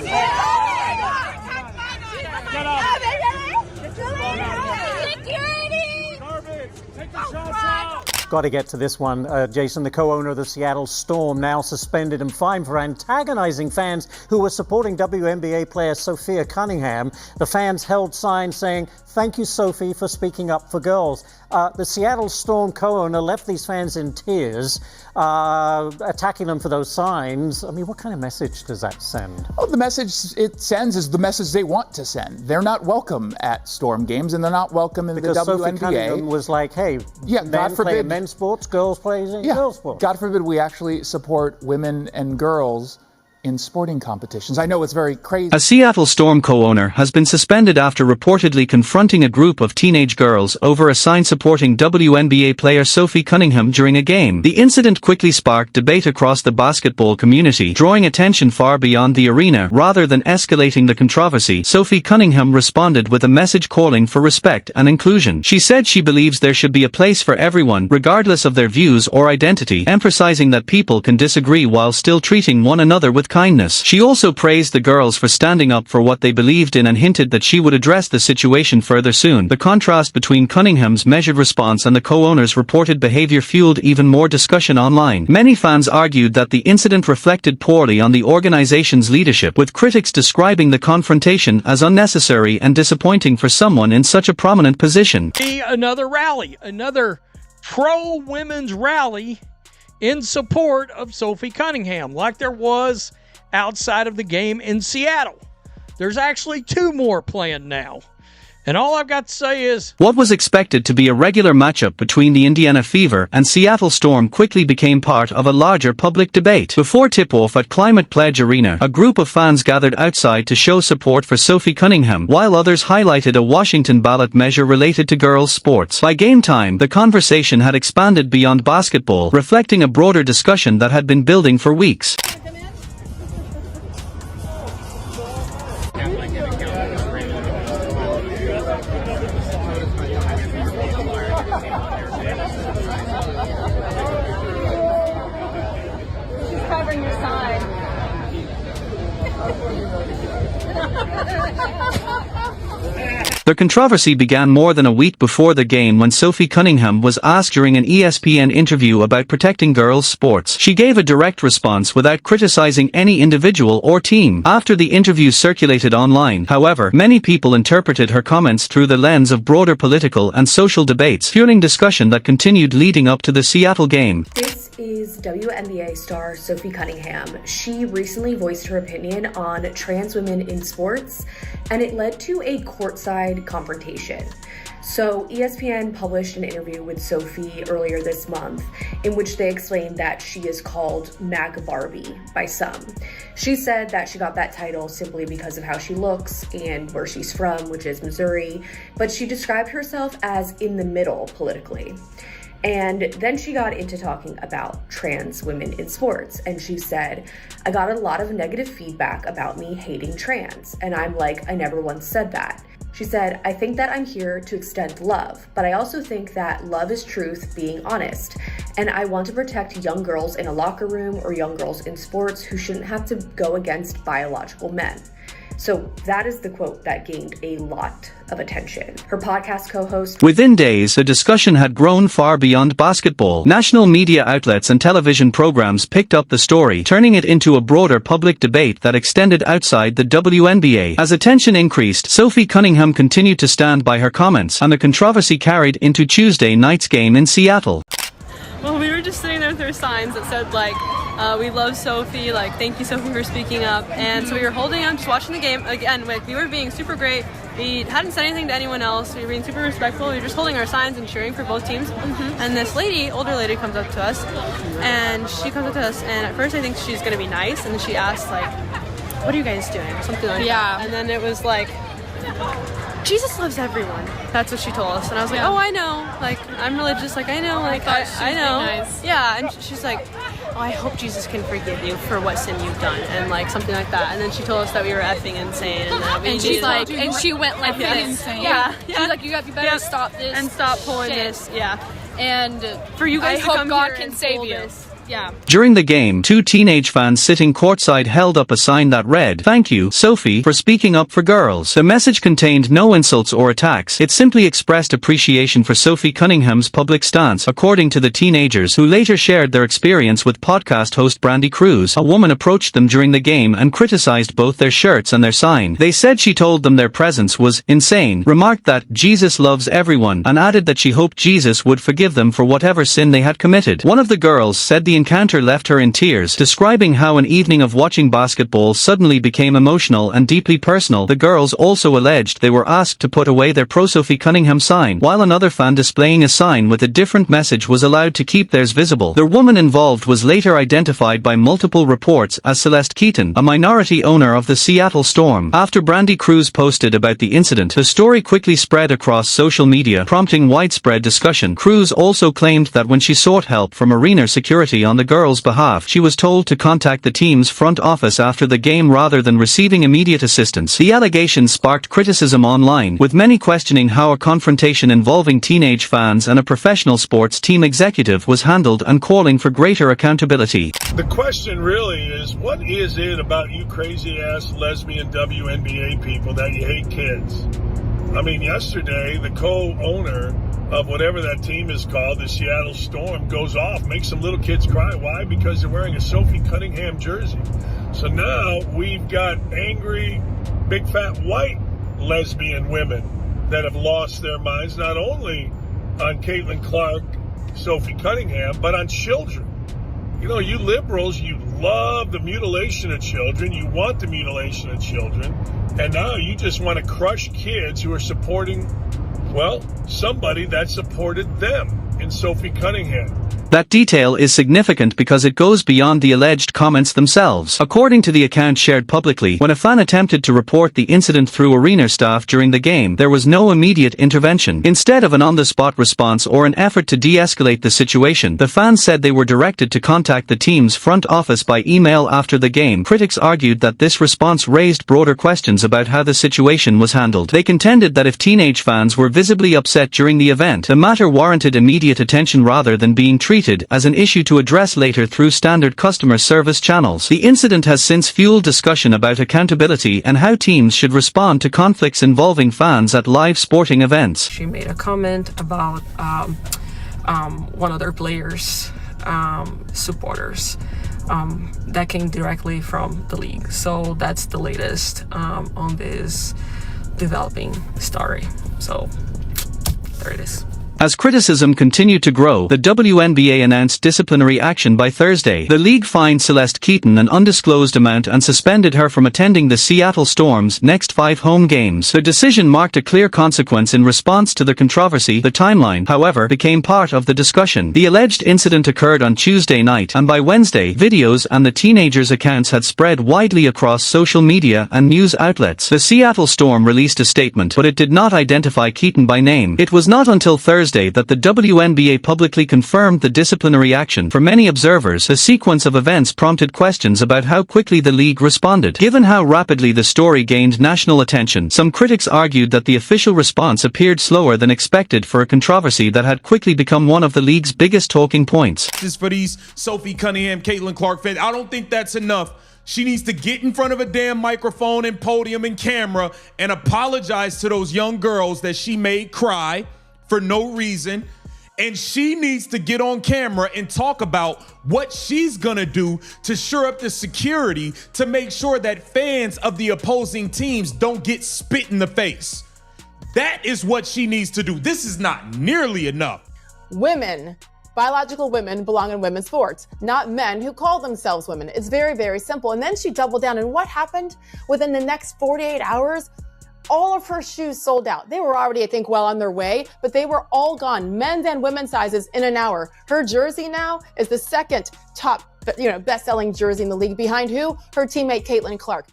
Get up. Take the shots out. Got to get to this one. Jason, the co-owner of the Seattle Storm, now suspended and fined for antagonizing fans who were supporting WNBA player Sophie Cunningham. The fans held signs saying, "Thank you, Sophie, for speaking up for girls." The Seattle Storm co-owner left these fans in tears, attacking them for those signs. I mean, what kind of message does that send? Oh, the message it sends is the message they want to send. They're not welcome at Storm games, and they're not welcome in the WNBA. Sophie Cunningham was like, hey, God forbid, men's sports, girls play girls sports. God forbid we actually support women and girls in sporting competitions. I know it's very crazy. A Seattle Storm co-owner has been suspended after reportedly confronting a group of teenage girls over a sign supporting WNBA player Sophie Cunningham during a game. The incident quickly sparked debate across the basketball community, drawing attention far beyond the arena. Rather than escalating the controversy, Sophie Cunningham responded with a message calling for respect and inclusion. She said she believes there should be a place for everyone, regardless of their views or identity, emphasizing that people can disagree while still treating one another with kindness. She also praised the girls for standing up for what they believed in and hinted that she would address the situation further soon. The contrast between Cunningham's measured response and the co-owner's reported behavior fueled even more discussion online. Many fans argued that the incident reflected poorly on the organization's leadership, with critics describing the confrontation as unnecessary and disappointing for someone in such a prominent position. Another rally, another pro-women's rally in support of Sophie Cunningham, like there was outside of the game in Seattle. There's actually 2 more planned now. And all I've got to say is, what was expected to be a regular matchup between the Indiana Fever and Seattle Storm quickly became part of a larger public debate. Before tip-off at Climate Pledge Arena, a group of fans gathered outside to show support for Sophie Cunningham, while others highlighted a Washington ballot measure related to girls' sports. By game time, the conversation had expanded beyond basketball, reflecting a broader discussion that had been building for weeks. Covering your sign. The controversy began more than a week before the game when Sophie Cunningham was asked during an ESPN interview about protecting girls' sports. She gave a direct response without criticizing any individual or team. After the interview circulated online, however, many people interpreted her comments through the lens of broader political and social debates, fueling discussion that continued leading up to the Seattle game. This is WNBA star Sophie Cunningham. She recently voiced her opinion on trans women in sports, and it led to a courtside confrontation. So ESPN published an interview with Sophie earlier this month in which they explained that she is called Mag Barbie by some. She said that she got that title simply because of how she looks and where she's from, which is Missouri, but she described herself as in the middle politically. And then she got into talking about trans women in sports, and she said, "I got a lot of negative feedback about me hating trans, and I'm like, I never once said that." She said, "I think that I'm here to extend love, but I also think that love is truth, being honest, and I want to protect young girls in a locker room or young girls in sports who shouldn't have to go against biological men." So that is the quote that gained a lot of attention. Her podcast co-host... Within days, the discussion had grown far beyond basketball. National media outlets and television programs picked up the story, turning it into a broader public debate that extended outside the WNBA. As attention increased, Sophie Cunningham continued to stand by her comments, and the controversy carried into Tuesday night's game in Seattle. Well, we were just sitting there with our signs that said, like, we love Sophie, like, thank you, Sophie, for speaking up. And so we were holding on, just watching the game. Again, like, we were being super great. We hadn't said anything to anyone else. We were being super respectful. We were just holding our signs and cheering for both teams. And this lady, older lady, comes up to us. And at first I think she's going to be nice. And then she asked, like, "What are you guys doing?" Or something like that. And then it was like, "Jesus loves everyone." That's what she told us. And I was like, "Oh, I know. Like, I'm religious. Like, I know. Like, I know." Nice. Yeah. And she's like, "Oh, I hope Jesus can forgive you for what sin you've done," and like something like that. And then she told us that we were effing insane, and that we and she's like, and she went like this. Insane. Yeah. She's like, you better stop this and stop pulling shit. this. Yeah. And For you guys I to hope come God here can and save pull you. this. Yeah. During the game, 2 teenage fans sitting courtside held up a sign that read, "Thank you, Sophie, for speaking up for girls." The message contained no insults or attacks. It simply expressed appreciation for Sophie Cunningham's public stance, according to the teenagers, who later shared their experience with podcast host Brandi Cruz. A woman approached them during the game and criticized both their shirts and their sign. They said she told them their presence was insane, remarked that Jesus loves everyone, and added that she hoped Jesus would forgive them for whatever sin they had committed. One of the girls said the encounter left her in tears, describing how an evening of watching basketball suddenly became emotional and deeply personal. The girls also alleged they were asked to put away their pro-Sophie Cunningham sign, while another fan displaying a sign with a different message was allowed to keep theirs visible. The woman involved was later identified by multiple reports as Celeste Keaton, a minority owner of the Seattle Storm. After Brandi Cruz posted about the incident, the story quickly spread across social media, prompting widespread discussion. Cruz also claimed that when she sought help from arena security on the girls' behalf, she was told to contact the team's front office after the game rather than receiving immediate assistance. The allegation sparked criticism online, with many questioning how a confrontation involving teenage fans and a professional sports team executive was handled and calling for greater accountability. The question really is, what is it about you crazy-ass lesbian WNBA people that you hate kids? I mean, yesterday, the co-owner of whatever that team is called, the Seattle Storm, goes off, makes some little kids cry. Why? Because they're wearing a Sophie Cunningham jersey. So now we've got angry, big fat white lesbian women that have lost their minds, not only on Caitlin Clark, Sophie Cunningham, but on children. You know, you liberals, you love the mutilation of children, you want the mutilation of children, and now you just want to crush kids who are supporting, well, somebody that supported them in Sophie Cunningham. That detail is significant because it goes beyond the alleged comments themselves. According to the account shared publicly, when a fan attempted to report the incident through arena staff during the game, there was no immediate intervention. Instead of an on-the-spot response or an effort to de-escalate the situation, the fans said they were directed to contact the team's front office by email after the game. Critics argued that this response raised broader questions about how the situation was handled. They contended that if teenage fans were visibly upset during the event, the matter warranted immediate attention rather than being treated as an issue to address later through standard customer service channels. The incident has since fueled discussion about accountability and how teams should respond to conflicts involving fans at live sporting events. She made a comment about one of their players' supporters that came directly from the league. So that's the latest on this developing story. So there it is. As criticism continued to grow, the WNBA announced disciplinary action by Thursday. The league fined Celeste Keaton an undisclosed amount and suspended her from attending the Seattle Storm's next 5 home games. The decision marked a clear consequence in response to the controversy. The timeline, however, became part of the discussion. The alleged incident occurred on Tuesday night, and by Wednesday, videos and the teenagers' accounts had spread widely across social media and news outlets. The Seattle Storm released a statement, but it did not identify Keaton by name. It was not until Thursday that the WNBA publicly confirmed the disciplinary action. For many observers, the sequence of events prompted questions about how quickly the league responded. Given how rapidly the story gained national attention, some critics argued that the official response appeared slower than expected for a controversy that had quickly become one of the league's biggest talking points. Just for these Sophie Cunningham, Caitlin Clark fans, I don't think that's enough. She needs to get in front of a damn microphone and podium and camera and apologize to those young girls that she made cry for no reason, and she needs to get on camera and talk about what she's gonna do to shore up the security to make sure that fans of the opposing teams don't get spit in the face. That is what she needs to do. This is not nearly enough. Women, biological women, belong in women's sports, not men who call themselves women. It's very, very simple. And then she doubled down, and what happened within the next 48 hours? All of her shoes sold out. They were already, I think, well on their way, but they were all gone, men's and women's sizes, in an hour. Her jersey now is the second top, best-selling jersey in the league, behind who? Her teammate Caitlin Clark.